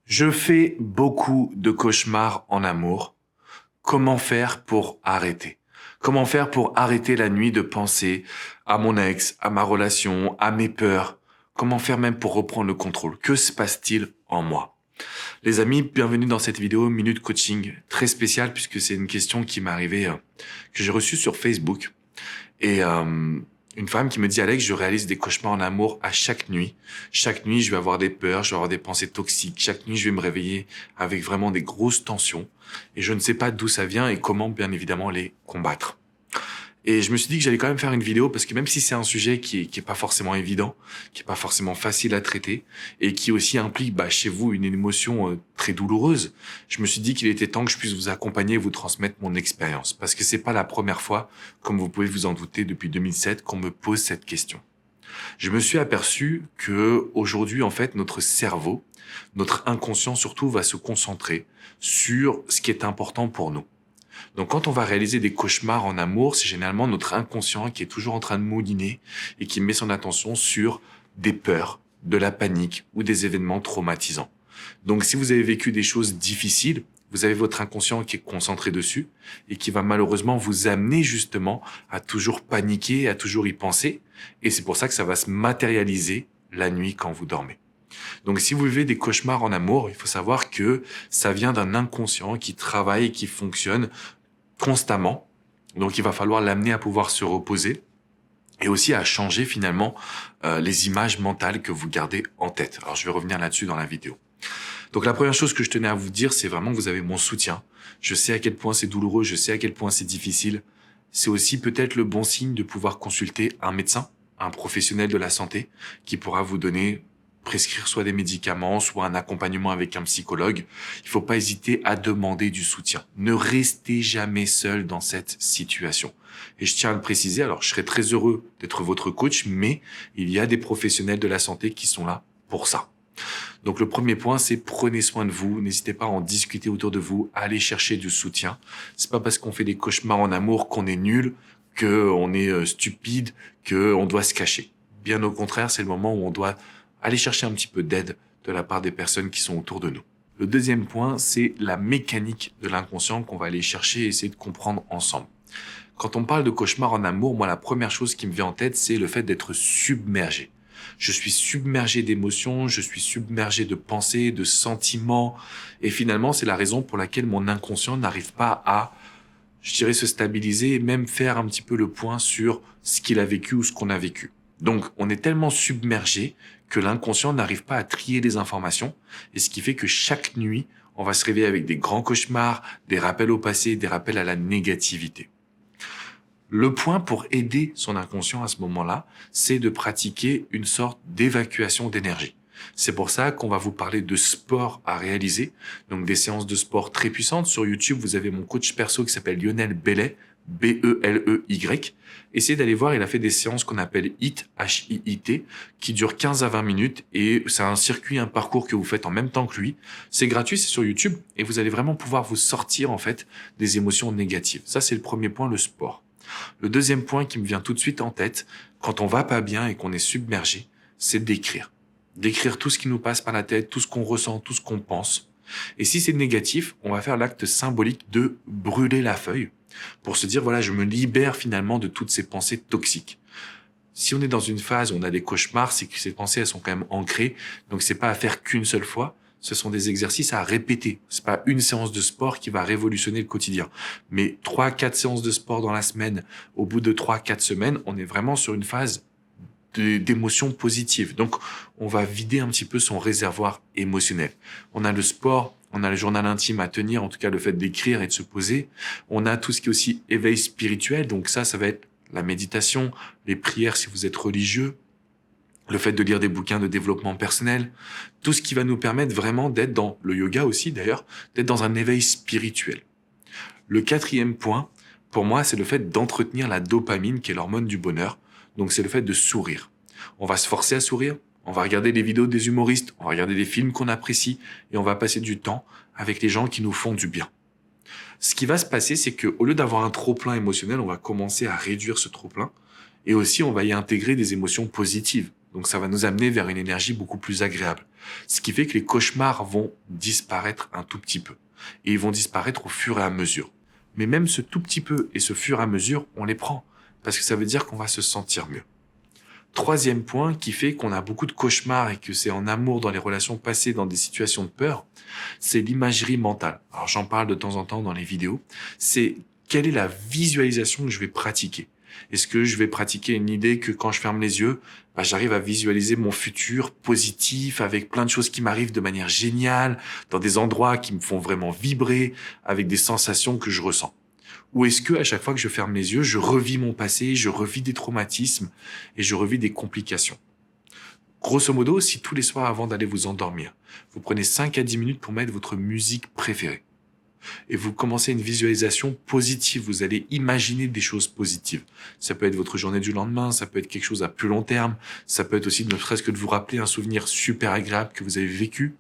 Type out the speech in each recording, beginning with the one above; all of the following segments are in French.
Je fais beaucoup de cauchemars en amour. Comment faire pour arrêter? Comment faire pour arrêter la nuit de penser à mon ex, à ma relation, à mes peurs? Comment faire même pour reprendre le contrôle? Que se passe-t-il en moi? Les amis, bienvenue dans cette vidéo Minute Coaching très spéciale puisque c'est une question qui m'est arrivée, que j'ai reçue sur Facebook. Et une femme qui me dit: Alex, je réalise des cauchemars en amour à chaque nuit. Chaque nuit, je vais avoir des peurs, je vais avoir des pensées toxiques. Chaque nuit, je vais me réveiller avec vraiment des grosses tensions. Et je ne sais pas d'où ça vient et comment, bien évidemment, les combattre. Et je me suis dit que j'allais quand même faire une vidéo parce que même si c'est un sujet qui est pas forcément évident, qui est pas forcément facile à traiter et qui aussi implique chez vous une émotion très douloureuse, je me suis dit qu'il était temps que je puisse vous accompagner et vous transmettre mon expérience parce que c'est pas la première fois, comme vous pouvez vous en douter, depuis 2007 qu'on me pose cette question. Je me suis aperçu que aujourd'hui, en fait, notre cerveau, notre inconscient surtout, va se concentrer sur ce qui est important pour nous. Donc quand on va réaliser des cauchemars en amour, c'est généralement notre inconscient qui est toujours en train de mouliner et qui met son attention sur des peurs, de la panique ou des événements traumatisants. Donc si vous avez vécu des choses difficiles, vous avez votre inconscient qui est concentré dessus et qui va malheureusement vous amener justement à toujours paniquer, à toujours y penser. Et c'est pour ça que ça va se matérialiser la nuit quand vous dormez. Donc si vous vivez des cauchemars en amour, il faut savoir que ça vient d'un inconscient qui travaille et qui fonctionne constamment. Donc il va falloir l'amener à pouvoir se reposer et aussi à changer finalement les images mentales que vous gardez en tête. Alors je vais revenir là-dessus dans la vidéo. Donc la première chose que je tenais à vous dire, c'est vraiment que vous avez mon soutien. Je sais à quel point c'est douloureux, je sais à quel point c'est difficile. C'est aussi peut-être le bon signe de pouvoir consulter un médecin, un professionnel de la santé qui pourra vous prescrire soit des médicaments, soit un accompagnement avec un psychologue. Il ne faut pas hésiter à demander du soutien. Ne restez jamais seul dans cette situation. Et je tiens à le préciser, alors je serais très heureux d'être votre coach, mais il y a des professionnels de la santé qui sont là pour ça. Donc le premier point, c'est prenez soin de vous, n'hésitez pas à en discuter autour de vous, à aller chercher du soutien. C'est pas parce qu'on fait des cauchemars en amour qu'on est nul, qu'on est stupide, qu'on doit se cacher. Bien au contraire, c'est le moment où on doit aller chercher un petit peu d'aide de la part des personnes qui sont autour de nous. Le deuxième point, c'est la mécanique de l'inconscient qu'on va aller chercher et essayer de comprendre ensemble. Quand on parle de cauchemar en amour, moi, la première chose qui me vient en tête, c'est le fait d'être submergé. Je suis submergé d'émotions, je suis submergé de pensées, de sentiments. Et finalement, c'est la raison pour laquelle mon inconscient n'arrive pas à, se stabiliser et même faire un petit peu le point sur ce qu'il a vécu ou ce qu'on a vécu. Donc, on est tellement submergé que l'inconscient n'arrive pas à trier les informations. Et ce qui fait que chaque nuit, on va se réveiller avec des grands cauchemars, des rappels au passé, des rappels à la négativité. Le point pour aider son inconscient à ce moment-là, c'est de pratiquer une sorte d'évacuation d'énergie. C'est pour ça qu'on va vous parler de sport à réaliser, donc des séances de sport très puissantes. Sur YouTube, vous avez mon coach perso qui s'appelle Lionel Bellet, B-E-L-E-Y. Essayez d'aller voir, il a fait des séances qu'on appelle HIIT, H-I-I-T, qui durent 15 à 20 minutes et c'est un circuit, un parcours que vous faites en même temps que lui. C'est gratuit, c'est sur YouTube et vous allez vraiment pouvoir vous sortir en fait des émotions négatives. Ça, c'est le premier point, le sport. Le deuxième point qui me vient tout de suite en tête, quand on va pas bien et qu'on est submergé, c'est d'écrire. D'écrire tout ce qui nous passe par la tête, tout ce qu'on ressent, tout ce qu'on pense. Et si c'est négatif, on va faire l'acte symbolique de brûler la feuille pour se dire, voilà, je me libère finalement de toutes ces pensées toxiques. Si on est dans une phase où on a des cauchemars, c'est que ces pensées, elles sont quand même ancrées. Donc c'est pas à faire qu'une seule fois. Ce sont des exercices à répéter. C'est pas une séance de sport qui va révolutionner le quotidien. Mais 3-4 séances de sport dans la semaine, au bout de 3-4 semaines, on est vraiment sur une phase d'émotions positives. Donc, on va vider un petit peu son réservoir émotionnel. On a le sport, on a le journal intime à tenir, en tout cas le fait d'écrire et de se poser. On a tout ce qui est aussi éveil spirituel. Donc ça va être la méditation, les prières si vous êtes religieux, le fait de lire des bouquins de développement personnel, tout ce qui va nous permettre vraiment d'être dans le yoga aussi d'ailleurs, d'être dans un éveil spirituel. Le quatrième point, pour moi, c'est le fait d'entretenir la dopamine qui est l'hormone du bonheur. Donc c'est le fait de sourire. On va se forcer à sourire, on va regarder des vidéos des humoristes, on va regarder des films qu'on apprécie et on va passer du temps avec les gens qui nous font du bien. Ce qui va se passer, c'est qu'au lieu d'avoir un trop-plein émotionnel, on va commencer à réduire ce trop-plein et aussi on va y intégrer des émotions positives. Donc ça va nous amener vers une énergie beaucoup plus agréable. Ce qui fait que les cauchemars vont disparaître un tout petit peu. Et ils vont disparaître au fur et à mesure. Mais même ce tout petit peu et ce fur et à mesure, on les prend. Parce que ça veut dire qu'on va se sentir mieux. Troisième point qui fait qu'on a beaucoup de cauchemars et que c'est en amour, dans les relations passées, dans des situations de peur, c'est l'imagerie mentale. Alors j'en parle de temps en temps dans les vidéos. C'est quelle est la visualisation que je vais pratiquer. Est-ce que je vais pratiquer une idée que quand je ferme les yeux, j'arrive à visualiser mon futur positif avec plein de choses qui m'arrivent de manière géniale, dans des endroits qui me font vraiment vibrer, avec des sensations que je ressens? Ou est-ce que à chaque fois que je ferme les yeux, je revis mon passé, je revis des traumatismes et je revis des complications? Grosso modo, si tous les soirs avant d'aller vous endormir, vous prenez 5 à 10 minutes pour mettre votre musique préférée et vous commencez une visualisation positive, vous allez imaginer des choses positives. Ça peut être votre journée du lendemain, ça peut être quelque chose à plus long terme, ça peut être aussi ne serait-ce que de vous rappeler un souvenir super agréable que vous avez vécu.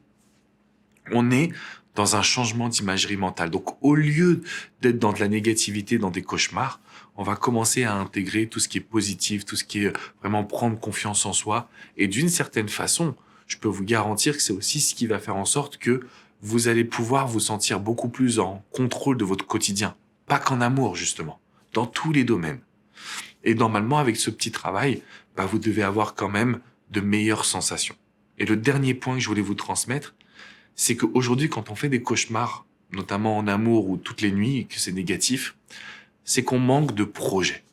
On est dans un changement d'imagerie mentale. Donc, au lieu d'être dans de la négativité, dans des cauchemars, on va commencer à intégrer tout ce qui est positif, tout ce qui est vraiment prendre confiance en soi. Et d'une certaine façon, je peux vous garantir que c'est aussi ce qui va faire en sorte que vous allez pouvoir vous sentir beaucoup plus en contrôle de votre quotidien. Pas qu'en amour, justement. Dans tous les domaines. Et normalement, avec ce petit travail, vous devez avoir quand même de meilleures sensations. Et le dernier point que je voulais vous transmettre, c'est qu'aujourd'hui, quand on fait des cauchemars, notamment en amour ou toutes les nuits, et que c'est négatif, c'est qu'on manque de projet.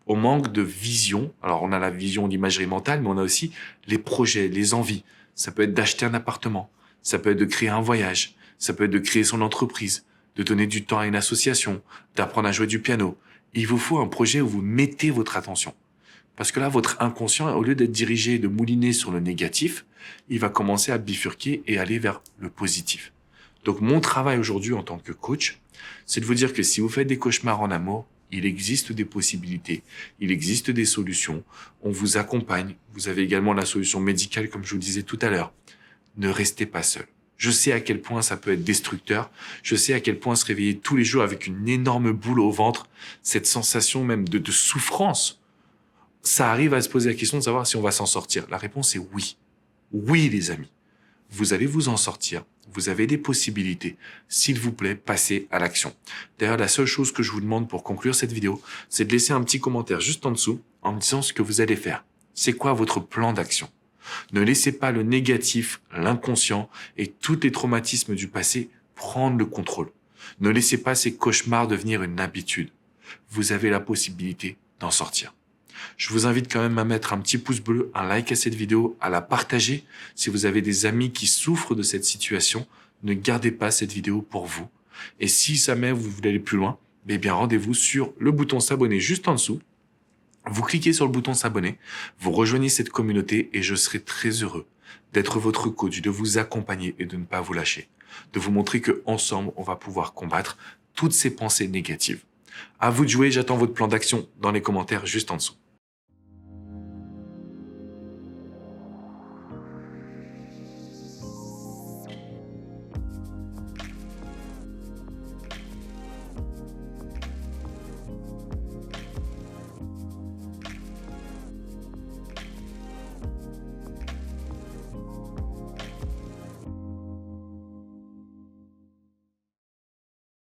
On manque de vision. Alors, on a la vision, l'imagerie mentale, mais on a aussi les projets, les envies. Ça peut être d'acheter un appartement. Ça peut être de créer un voyage. Ça peut être de créer son entreprise, de donner du temps à une association, d'apprendre à jouer du piano. Il vous faut un projet où vous mettez votre attention. Parce que là, votre inconscient, au lieu d'être dirigé et de mouliner sur le négatif, il va commencer à bifurquer et aller vers le positif. Donc, mon travail aujourd'hui en tant que coach, c'est de vous dire que si vous faites des cauchemars en amour, il existe des possibilités, il existe des solutions, on vous accompagne. Vous avez également la solution médicale, comme je vous disais tout à l'heure. Ne restez pas seul. Je sais à quel point ça peut être destructeur. Je sais à quel point se réveiller tous les jours avec une énorme boule au ventre, cette sensation même de souffrance, ça arrive à se poser la question de savoir si on va s'en sortir. La réponse est oui. Oui, les amis. Vous allez vous en sortir. Vous avez des possibilités. S'il vous plaît, passez à l'action. D'ailleurs, la seule chose que je vous demande pour conclure cette vidéo, c'est de laisser un petit commentaire juste en dessous en me disant ce que vous allez faire. C'est quoi votre plan d'action? Ne laissez pas le négatif, l'inconscient et tous les traumatismes du passé prendre le contrôle. Ne laissez pas ces cauchemars devenir une habitude. Vous avez la possibilité d'en sortir. Je vous invite quand même à mettre un petit pouce bleu, un like à cette vidéo, à la partager. Si vous avez des amis qui souffrent de cette situation, ne gardez pas cette vidéo pour vous. Et si jamais vous voulez aller plus loin, bien rendez-vous sur le bouton s'abonner juste en dessous. Vous cliquez sur le bouton s'abonner, vous rejoignez cette communauté et je serai très heureux d'être votre coach, de vous accompagner et de ne pas vous lâcher. De vous montrer que ensemble, on va pouvoir combattre toutes ces pensées négatives. À vous de jouer, j'attends votre plan d'action dans les commentaires juste en dessous.